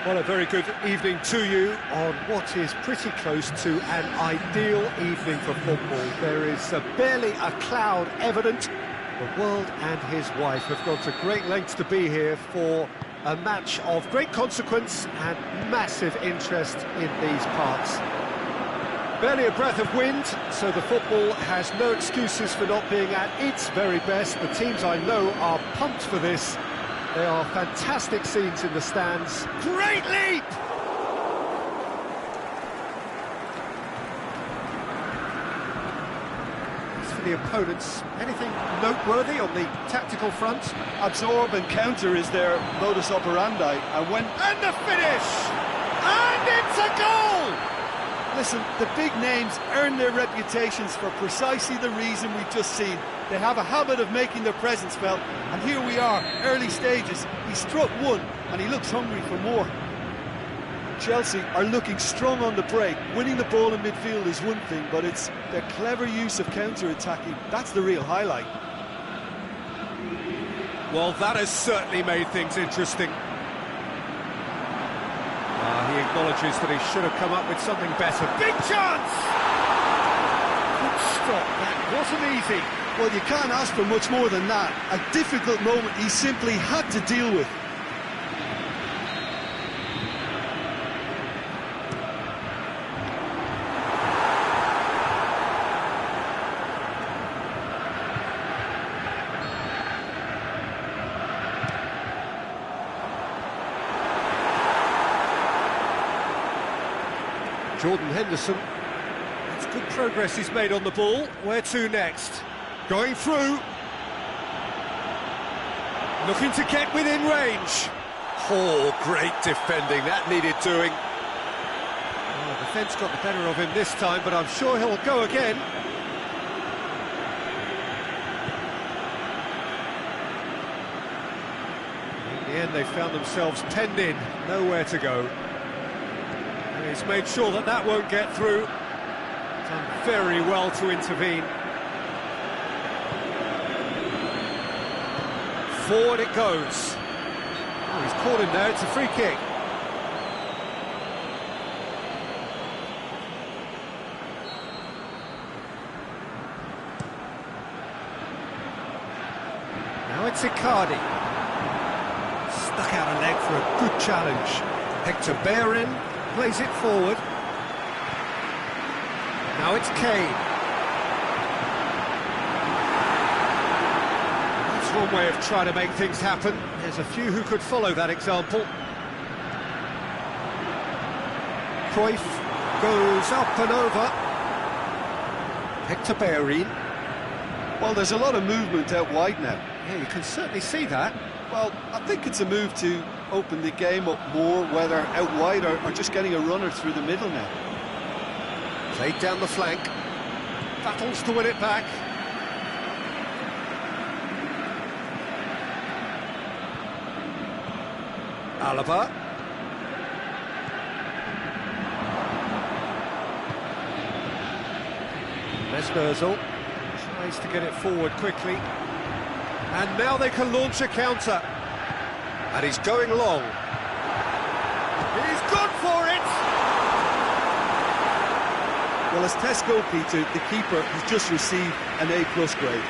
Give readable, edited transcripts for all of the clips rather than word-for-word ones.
Well, a very good evening to you on what is pretty close to an ideal evening for football. There is barely a cloud evident. The world and his wife have gone to great lengths to be here for a match of great consequence and massive interest in these parts. Barely a breath of wind, so the football has no excuses for not being at its very best. The teams I know are pumped for this. There are fantastic scenes in the stands. Great leap! As for the opponents, anything noteworthy on the tactical front? Absorb and counter is their modus operandi, and the finish! And it's a goal! Listen, the big names earn their reputations for precisely the reason we've just seen. They have a habit of making their presence felt, and here we are, early stages. He struck one, and he looks hungry for more. Chelsea are looking strong on the break. Winning the ball in midfield is one thing, but it's their clever use of counter-attacking. That's the real highlight. Well, that has certainly made things interesting. He acknowledges that he should have come up with something better. Big chance! Good stop, that wasn't easy. Well, you can't ask for much more than that. A difficult moment he simply had to deal with. Jordan Henderson. That's good progress he's made on the ball. Where to next? Going through. Looking to get within range. Oh, great defending. That needed doing. Oh, the defence got the better of him this time, but I'm sure he'll go again. In the end, they found themselves penned in. Nowhere to go. He's made sure that that won't get through. Done very well to intervene. Forward it goes. Oh, he's caught him there, it's a free kick. Now it's Icardi. Stuck out a leg for a good challenge. Hector Bellerin plays it forward. Now it's Kane. That's one way of trying to make things happen. There's a few who could follow that example. Cruyff goes up and over. Hector Bellerin. Well, there's a lot of movement out wide now. Yeah, you can certainly see that. Well, I think it's a move to open the game up more, whether out wide or just getting a runner through the middle now. Played down the flank. Battles to win it back. Alaba. Mesmerzel tries to get it forward quickly. And now they can launch a counter. And he's going long. He's gone for it! Well, as test goalkeeper, the keeper has just received an A+ grade.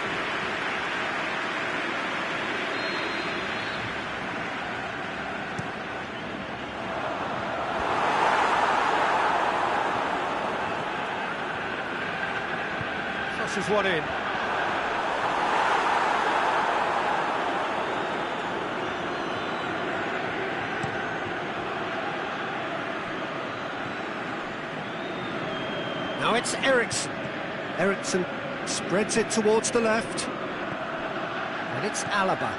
Crosses one in. Now it's Eriksen. Eriksen spreads it towards the left. And it's Alaba.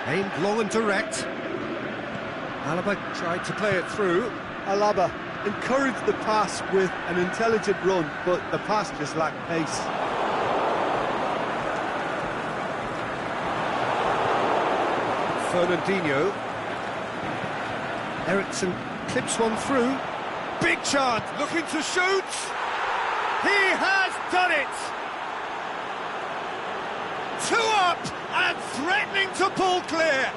Aimed long and direct. Alaba tried to play it through. Alaba encouraged the pass with an intelligent run, but the pass just lacked pace. Fernandinho. Eriksen clips one through. Big chance, looking to shoot. He has done it. 2 up and threatening to pull clear.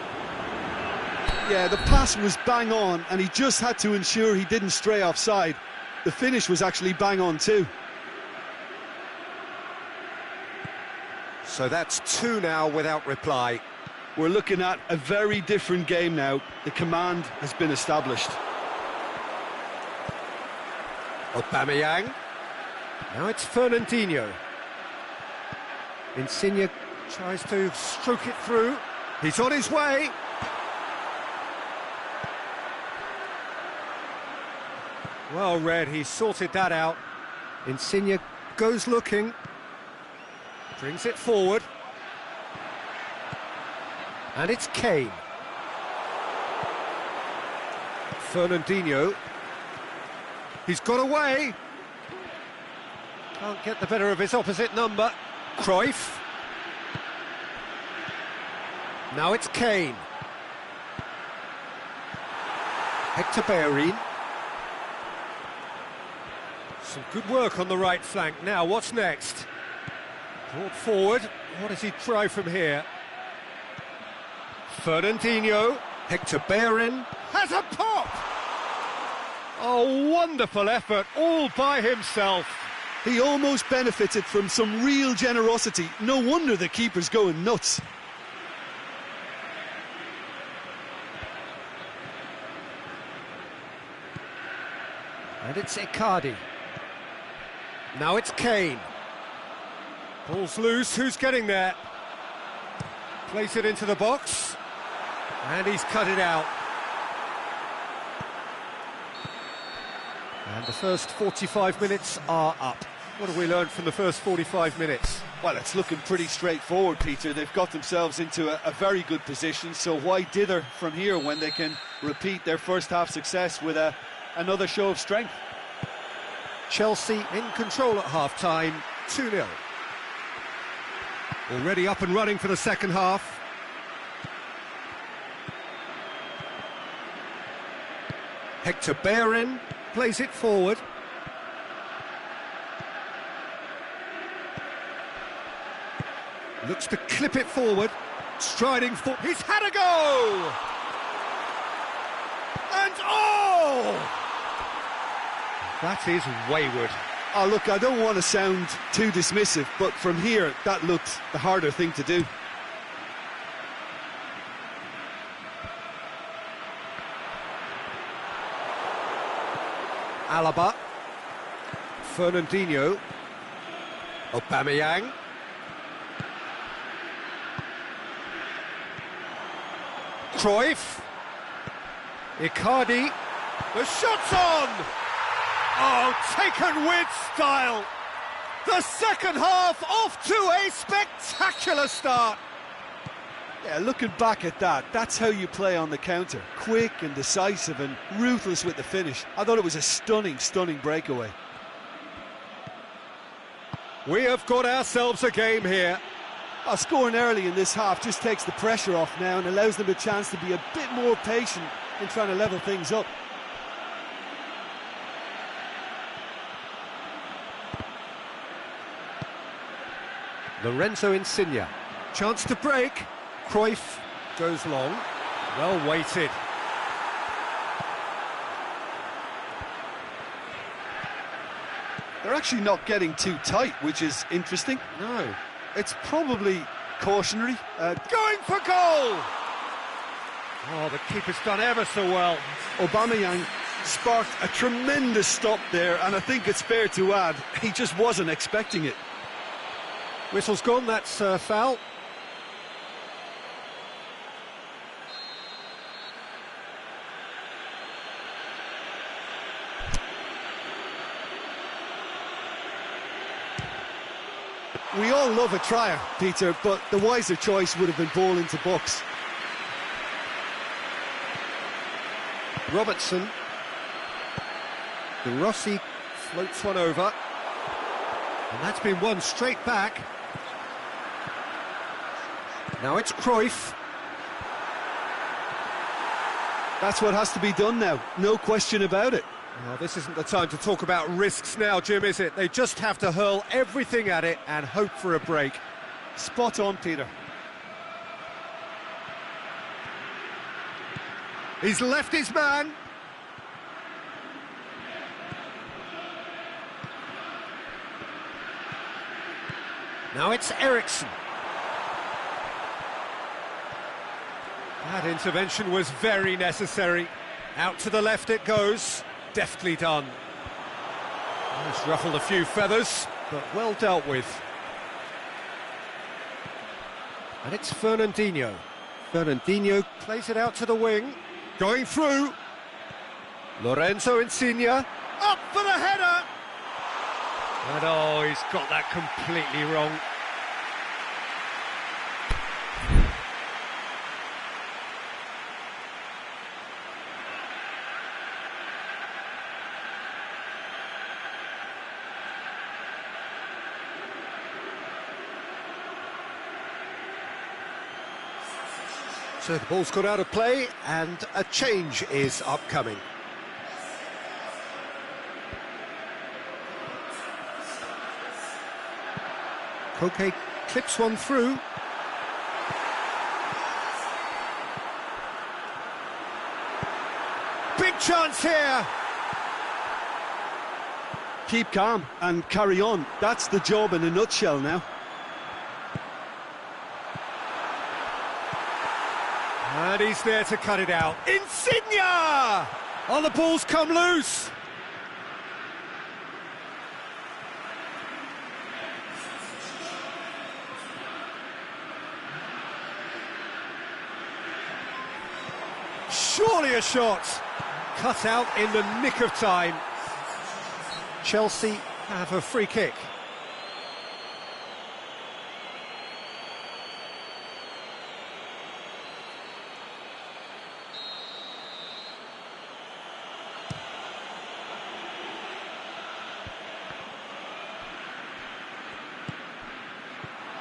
Yeah, the pass was bang on, and he just had to ensure he didn't stray offside. The finish was actually bang on too. So that's 2 now without reply. We're looking at a very different game now. The command has been established. Aubameyang. Now it's Fernandinho. Insigne tries to stroke it through. He's on his way. Well read, he sorted that out. Insigne goes looking. Brings it forward. And it's Kane. Fernandinho. He's got away. Can't get the better of his opposite number. Cruyff. Now it's Kane. Hector Bellerin. Some good work on the right flank. Now, what's next? Brought forward. What does he try from here? Fernandinho. Hector Bellerin has a pop! Oh, wonderful effort, all by himself. He almost benefited from some real generosity. No wonder the keeper's going nuts. And it's Icardi. Now it's Kane. Ball's loose, who's getting there? Place it into the box. And he's cut it out. And the first 45 minutes are up. What have we learned from the first 45 minutes? Well, it's looking pretty straightforward, Peter. They've got themselves into a very good position, so why dither from here when they can repeat their first half success with another show of strength? Chelsea in control at half-time, 2-0. Already up and running for the second half. Hector Bellerin plays it forward. Looks to clip it forward. Striding for... He's had a go! And oh! That is wayward. Oh, look, I don't want to sound too dismissive, but from here, that looked the harder thing to do. Alaba. Fernandinho. Aubameyang. Cruyff. Icardi. The shot's on! Oh, taken with style. The second half off to a spectacular start. Yeah, looking back at that, that's how you play on the counter. Quick and decisive and ruthless with the finish. I thought it was a stunning, stunning breakaway. We have got ourselves a game here. Scoring early in this half just takes the pressure off now and allows them a chance to be a bit more patient in trying to level things up. Lorenzo Insigne. Chance to break. Cruyff goes long. Well weighted. They're actually not getting too tight, which is interesting. No. It's probably cautionary. Going for goal! Oh, the keeper's done ever so well. Aubameyang sparked a tremendous stop there, and I think it's fair to add, he just wasn't expecting it. Whistle's gone, that's foul. We all love a trier, Peter, but the wiser choice would have been ball into box. Robertson. De Rossi floats one over. And that's been won straight back. Now it's Cruyff. That's what has to be done now, no question about it. Well, this isn't the time to talk about risks now, Jim, is it? They just have to hurl everything at it and hope for a break. Spot on, Peter. He's left his man. Now it's Eriksson. That intervention was very necessary. Out to the left it goes. Deftly done. It's ruffled a few feathers, but well dealt with. And it's Fernandinho. Fernandinho plays it out to the wing. Going through. Lorenzo Insigne. Up for the header! And oh, he's got that completely wrong. So the ball's got out of play and a change is upcoming. Koke clips one through. Big chance here! Keep calm and carry on. That's the job in a nutshell now. And he's there to cut it out. Insigne! Oh, the ball's come loose. Surely a shot. Cut out in the nick of time. Chelsea have a free kick.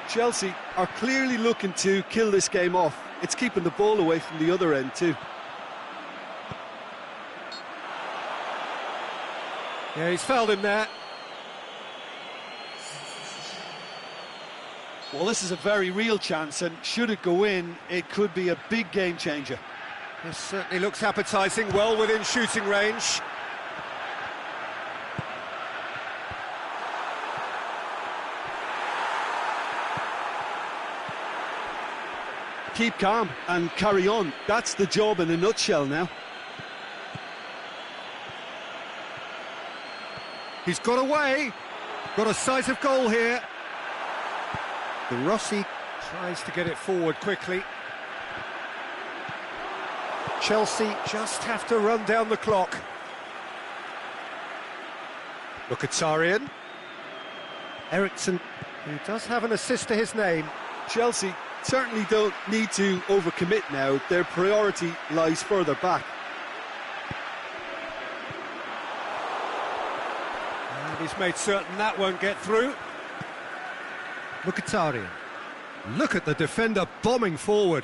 Chelsea are clearly looking to kill this game off. It's keeping the ball away from the other end too. Yeah, he's fouled him there. Well, this is a very real chance, and should it go in, it could be a big game changer. This certainly looks appetising, well within shooting range. Keep calm and carry on. That's the job in a nutshell now. He's got away. Got a sight of goal here. The Rossi tries to get it forward quickly. Chelsea just have to run down the clock. Mkhitaryan. Eriksson, who does have an assist to his name. Chelsea certainly don't need to overcommit now. Their priority lies further back. And he's made certain that won't get through. Mkhitaryan. Look at the defender bombing forward.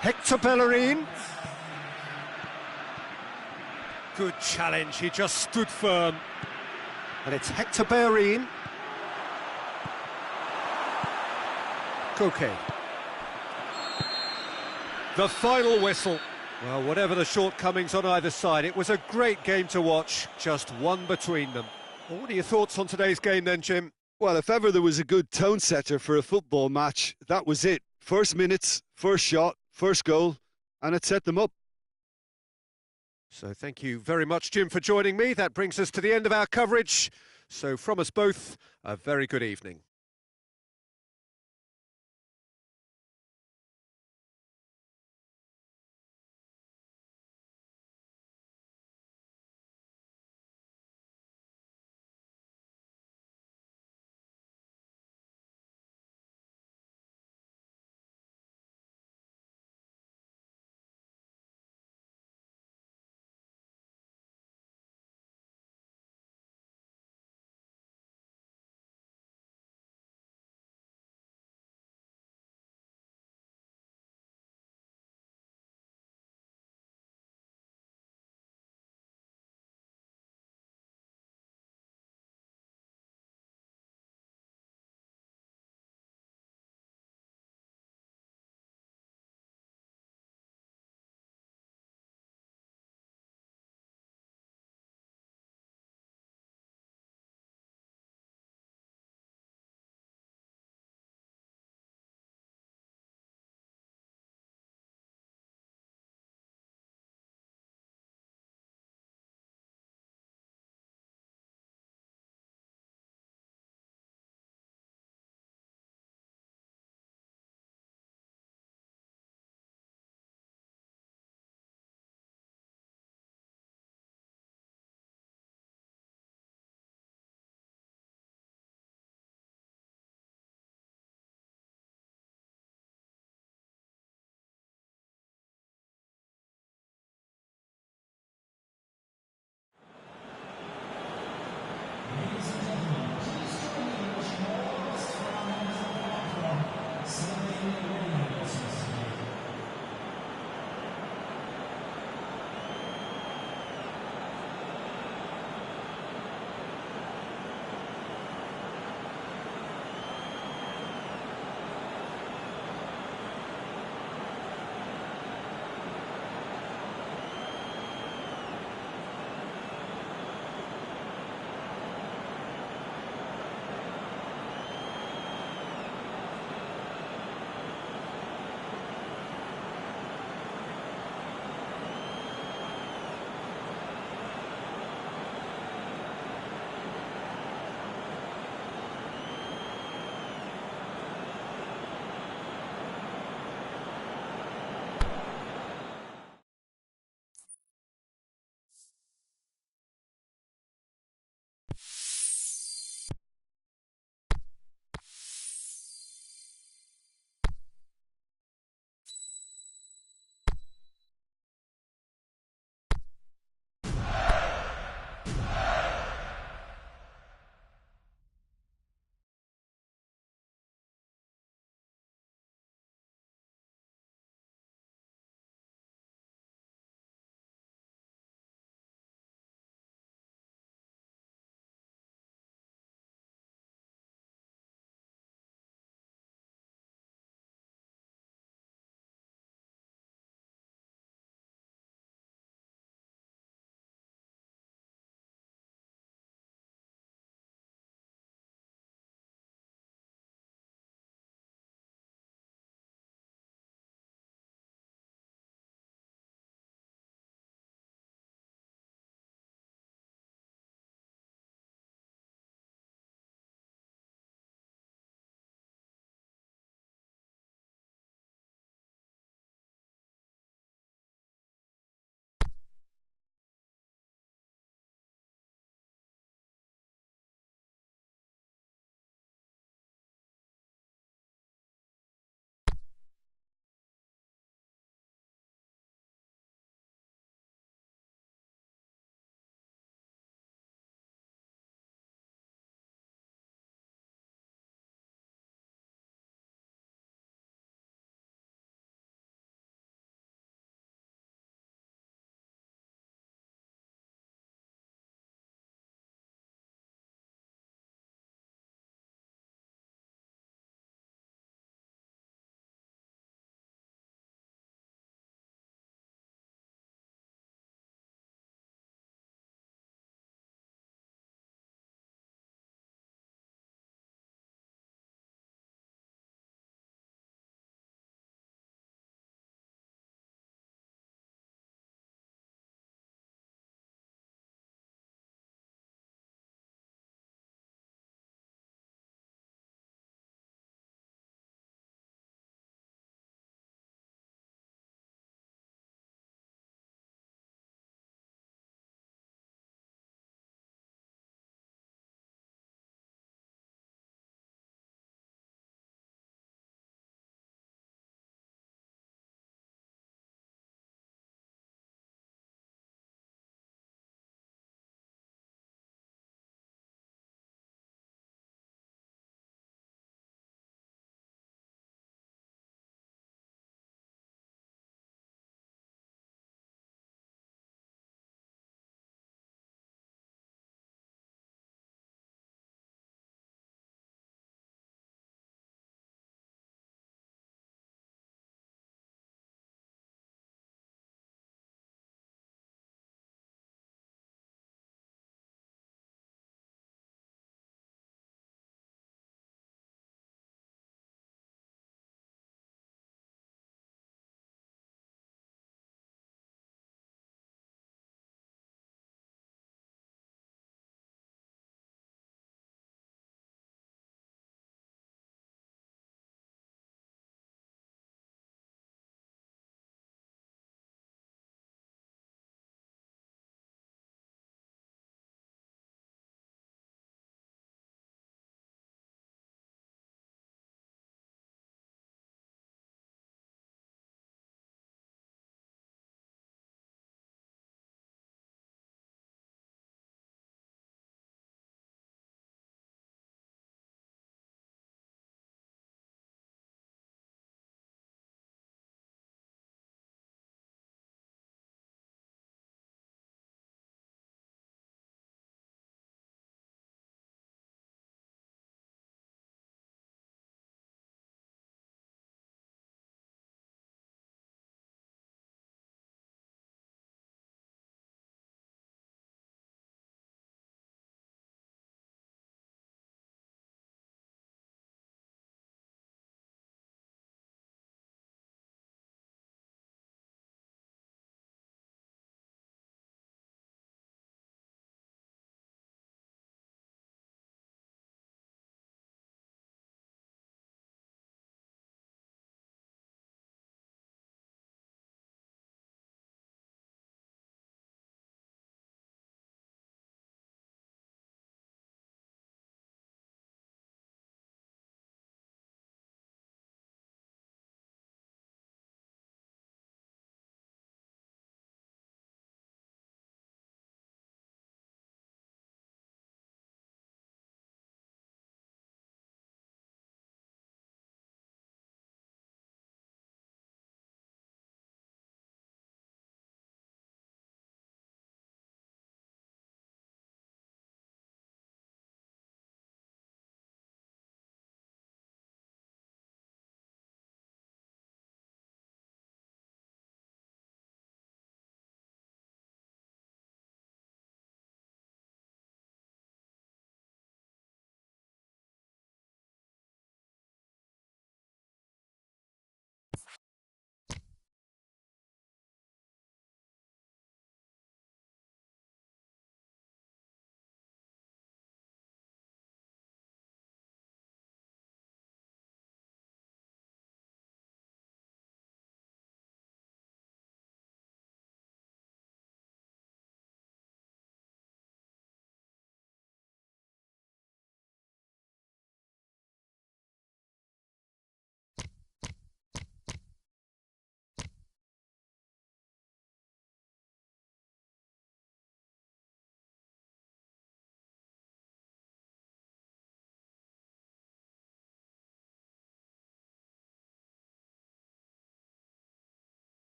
Hector Bellerin. Good challenge, he just stood firm. And it's Hector Bellerin. Koke. The final whistle. Well, whatever the shortcomings on either side, it was a great game to watch, just one between them. Well, what are your thoughts on today's game then, Jim? Well, if ever there was a good tone setter for a football match, that was it. First minutes, first shot, first goal, and it set them up. So thank you very much, Jim, for joining me. That brings us to the end of our coverage. So from us both, a very good evening.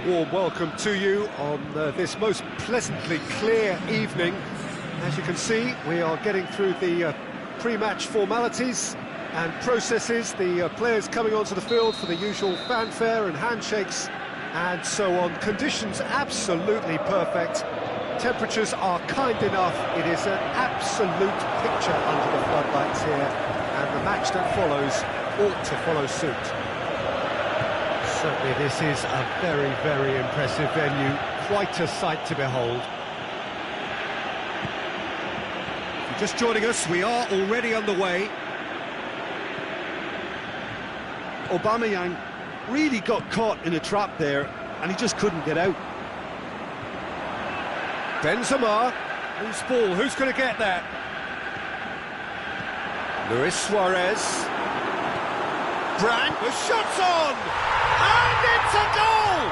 warm welcome to you on this most pleasantly clear evening. As you can see, we are getting through the pre-match formalities and processes, the players coming onto the field for the usual fanfare and handshakes and so on. Conditions absolutely perfect. Temperatures are kind enough. It is an absolute picture under the floodlights here, and the match that follows ought to follow suit. Certainly this is a very, very impressive venue. Quite a sight to behold. If you're just joining us, we are already underway. Aubameyang really got caught in a trap there, and he just couldn't get out. Benzema, loose ball, who's going to get that? Luis Suarez. Brandt, the shot's on! And it's a goal!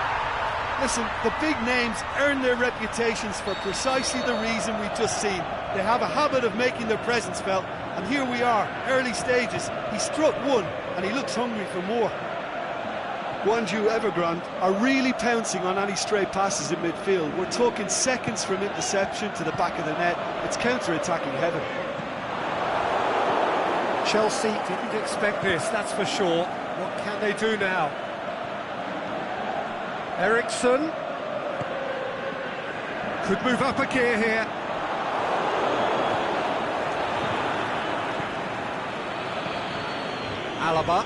Listen, the big names earn their reputations for precisely the reason we've just seen. They have a habit of making their presence felt, and here we are, early stages. He struck one, and he looks hungry for more. Guangzhou Evergrande are really pouncing on any stray passes in midfield. We're talking seconds from interception to the back of the net. It's counter-attacking heaven. Chelsea didn't expect this, that's for sure. What can they do now? Eriksson could move up a gear here. Alaba.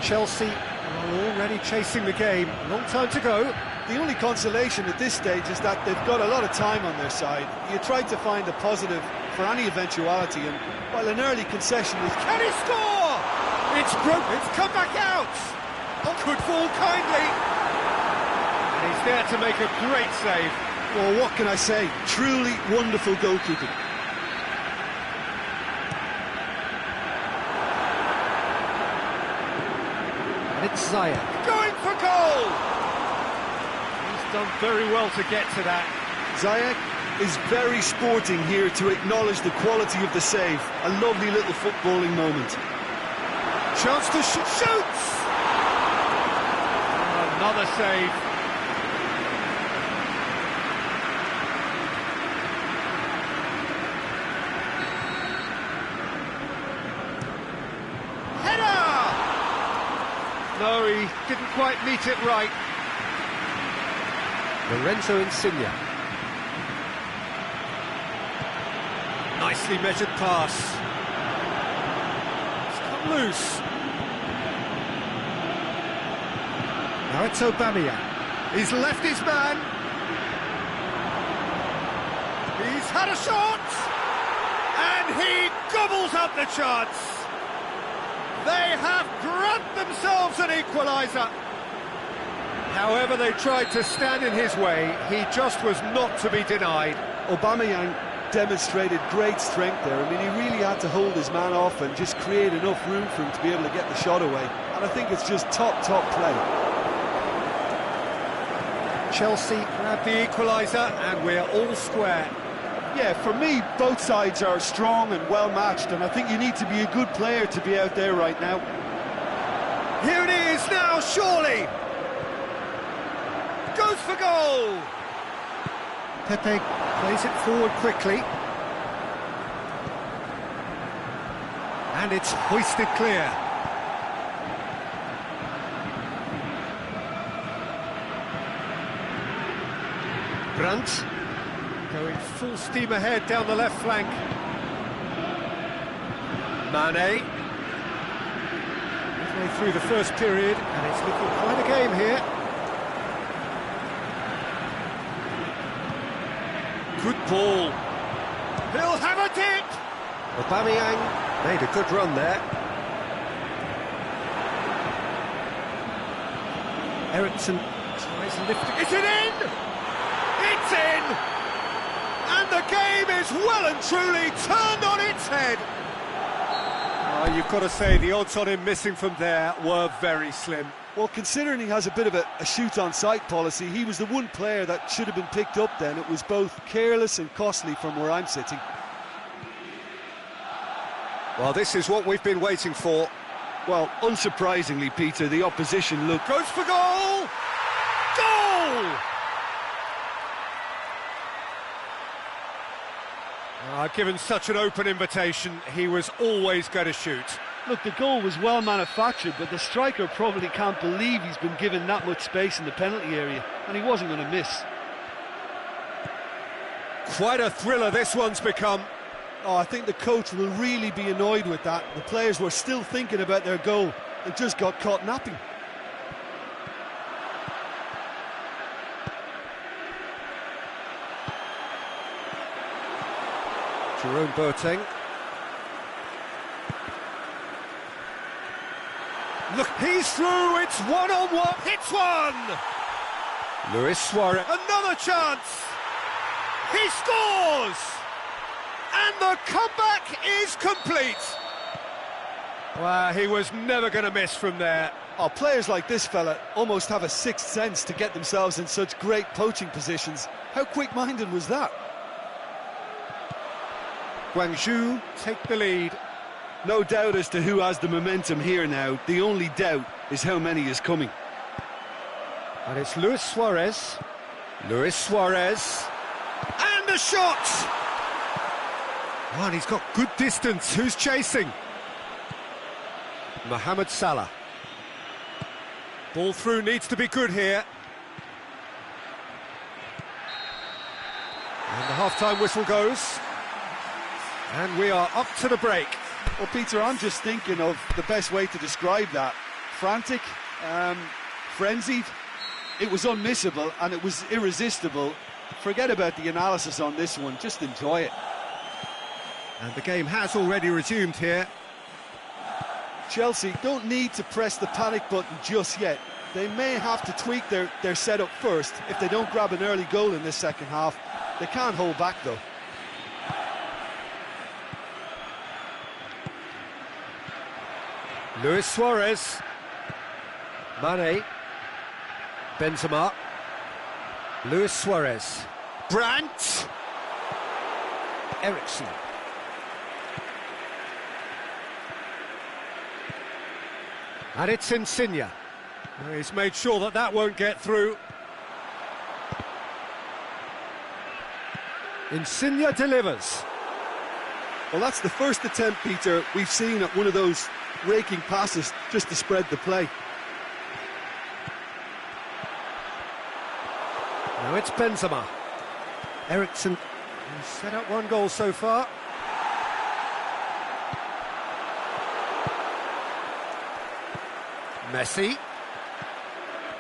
Chelsea are already chasing the game. Long time to go. The only consolation at this stage is that they've got a lot of time on their side. You tried to find a positive for any eventuality, and while an early concession is... Can he score? It's broken. It's come back out. Oh, could fall kindly. And he's there to make a great save. Well, what can I say? Truly wonderful goalkeeping. And it's Ziyech going for goal. He's done very well to get to that. Ziyech is very sporting here to acknowledge the quality of the save. A lovely little footballing moment. Chance to shoots! Another save. Header! No, he didn't quite meet it right. Lorenzo Insigne. Nicely measured pass. It's come loose. Now it's Aubameyang. He's left his man. He's had a shot. And he gobbles up the chance. They have grabbed themselves an equaliser. However, they tried to stand in his way. He just was not to be denied. Aubameyang demonstrated great strength there. I mean, he really had to hold his man off and just create enough room for him to be able to get the shot away. And I think it's just top play. Chelsea grab the equaliser and we're all square. Yeah, for me, both sides are strong and well matched, and I think you need to be a good player to be out there right now. Here it is now, surely! Goes for goal! Pepe plays it forward quickly. And it's hoisted clear. Brandt going full steam ahead down the left flank. Mane. Midway through the first period, and it's looking quite a game here. Good ball. He'll have a dip! Aubameyang made a good run there. Eriksson tries to lift it. Is it in? It's in! And the game is well and truly turned on its head. Oh, you've got to say the odds on him missing from there were very slim. Well, considering he has a bit of a shoot-on-sight policy, he was the one player that should have been picked up then. It was both careless and costly from where I'm sitting. Well, this is what we've been waiting for. Well, unsurprisingly, Peter, the opposition look... Goes for goal! Goal! Given such an open invitation, he was always going to shoot. Look, the goal was well manufactured, but the striker probably can't believe he's been given that much space in the penalty area, and he wasn't going to miss. Quite a thriller this one's become. Oh, I think the coach will really be annoyed with that. The players were still thinking about their goal and just got caught napping. Jerome Boateng. Look, he's through, it's one-on-one, hits one! Luis Suarez. Another chance! He scores! And the comeback is complete! Well, he was never going to miss from there. Oh, players like this fella almost have a sixth sense to get themselves in such great poaching positions. How quick-minded was that? Guangzhou take the lead. No doubt as to who has the momentum here now. The only doubt is how many is coming. And it's Luis Suarez. Luis Suarez. And a shot! Oh, and he's got good distance. Who's chasing? Mohamed Salah. Ball through needs to be good here. And the half-time whistle goes. And we are up to the break. Well, Peter, I'm just thinking of the best way to describe that. Frantic, frenzied. It was unmissable and it was irresistible. Forget about the analysis on this one, just enjoy it. And the game has already resumed here. Chelsea don't need to press the panic button just yet. They may have to tweak their setup first if they don't grab an early goal in this second half. They can't hold back though. Luis Suarez. Mane. Benzema. Luis Suarez. Brandt. Eriksen. And it's Insigne. He's made sure that that won't get through. Insigne delivers. Well, that's the first attempt, Peter, we've seen at one of those raking passes just to spread the play. Now it's Benzema. Eriksen has set up one goal so far. Messi.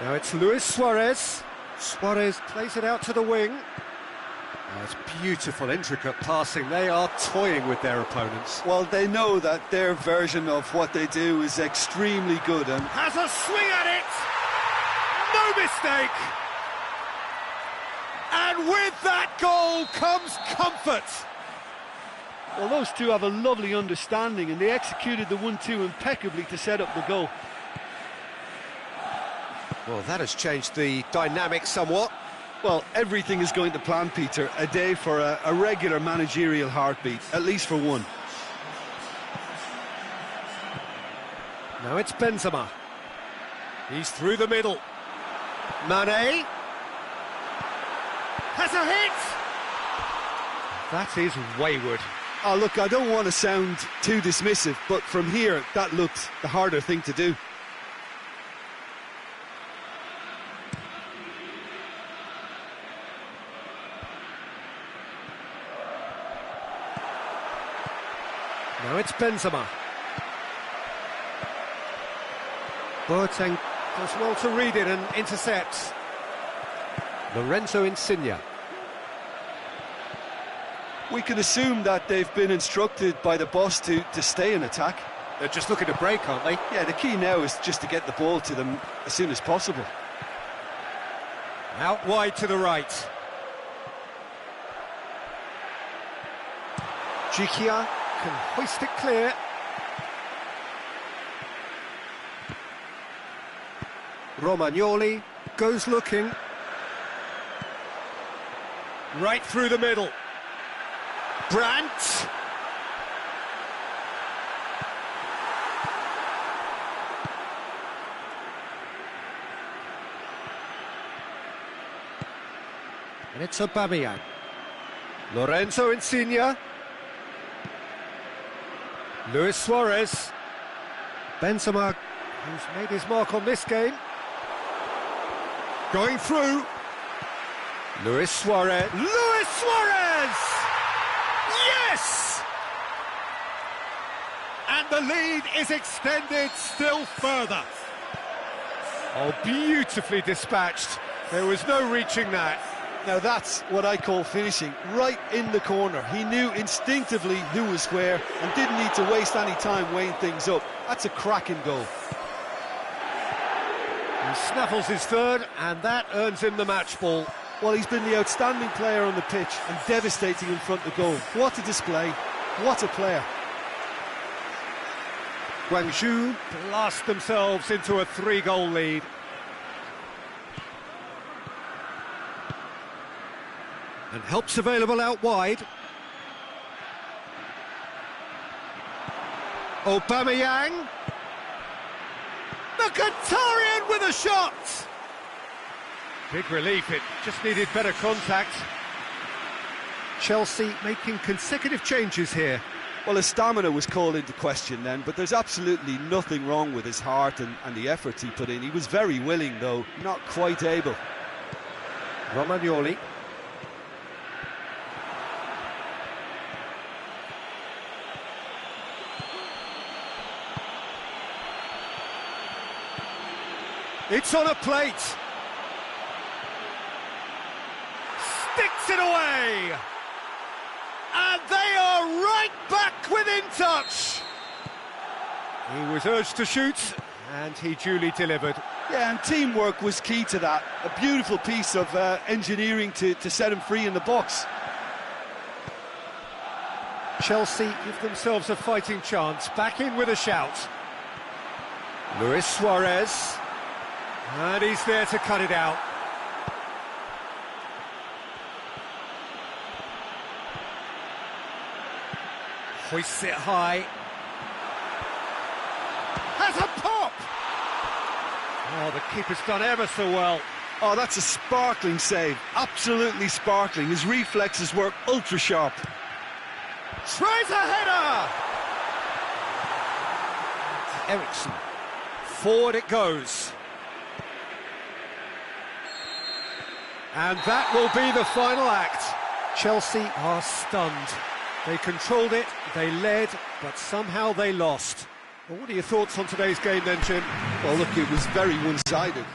Now it's Luis Suarez. Suarez plays it out to the wing. Oh, it's beautiful, intricate passing. They are toying with their opponents. Well, they know that their version of what they do is extremely good and has a swing at it! No mistake! And with that goal comes comfort! well, those two have a lovely understanding and they executed the 1-2 impeccably to set up the goal. Well, that has changed the dynamic somewhat. Well, everything is going to plan, Peter. A day for a regular managerial heartbeat, at least for one. Now it's Benzema. He's through the middle. Mane. Has a hit! That is wayward. Oh, look, I don't want to sound too dismissive, but from here, that looked the harder thing to do. Now it's Benzema. Boateng does well to read it and intercepts. Lorenzo Insigne. We can assume that they've been instructed by the boss to stay in attack. They're just looking to break, aren't they? Yeah, the key now is just to get the ball to them as soon as possible. Out wide to the right. Gikia can hoist it clear. Romagnoli goes looking. Right through the middle. Brandt. It's Aubameyang. Lorenzo Insigne. Luis Suarez. Benzema, who's made his mark on this game. Going through. Luis Suarez. Luis Suarez! Yes! And the lead is extended still further. Oh, beautifully dispatched. There was no reaching that. Now that's what I call finishing, right in the corner. He knew instinctively who was where and didn't need to waste any time weighing things up. That's a cracking goal. He snaffles his third, and that earns him the match ball. Well, he's been the outstanding player on the pitch and devastating in front of goal. What a display, what a player. Guangzhou blast themselves into a 3-goal lead. And help's available out wide. Aubameyang. The Qatarian with a shot! Big relief, it just needed better contact. Chelsea making consecutive changes here. Well, his stamina was called into question then, but there's absolutely nothing wrong with his heart and the efforts he put in. He was very willing, though, not quite able. Romagnoli. It's on a plate. Sticks it away. And they are right back within touch. He was urged to shoot, and he duly delivered. Yeah, and teamwork was key to that. A beautiful piece of engineering to set him free in the box. Chelsea give themselves a fighting chance. Back in with a shout. Luis Suarez. And he's there to cut it out. Hoists it high. Has a pop! Oh, the keeper's done ever so well. Oh, that's a sparkling save. Absolutely sparkling. His reflexes work ultra sharp. Tries a header! Eriksson. Forward it goes. And that will be the final act. Chelsea are stunned. They controlled it, they led, but somehow they lost. Well, what are your thoughts on today's game then, Jim? Well, look, it was very one-sided.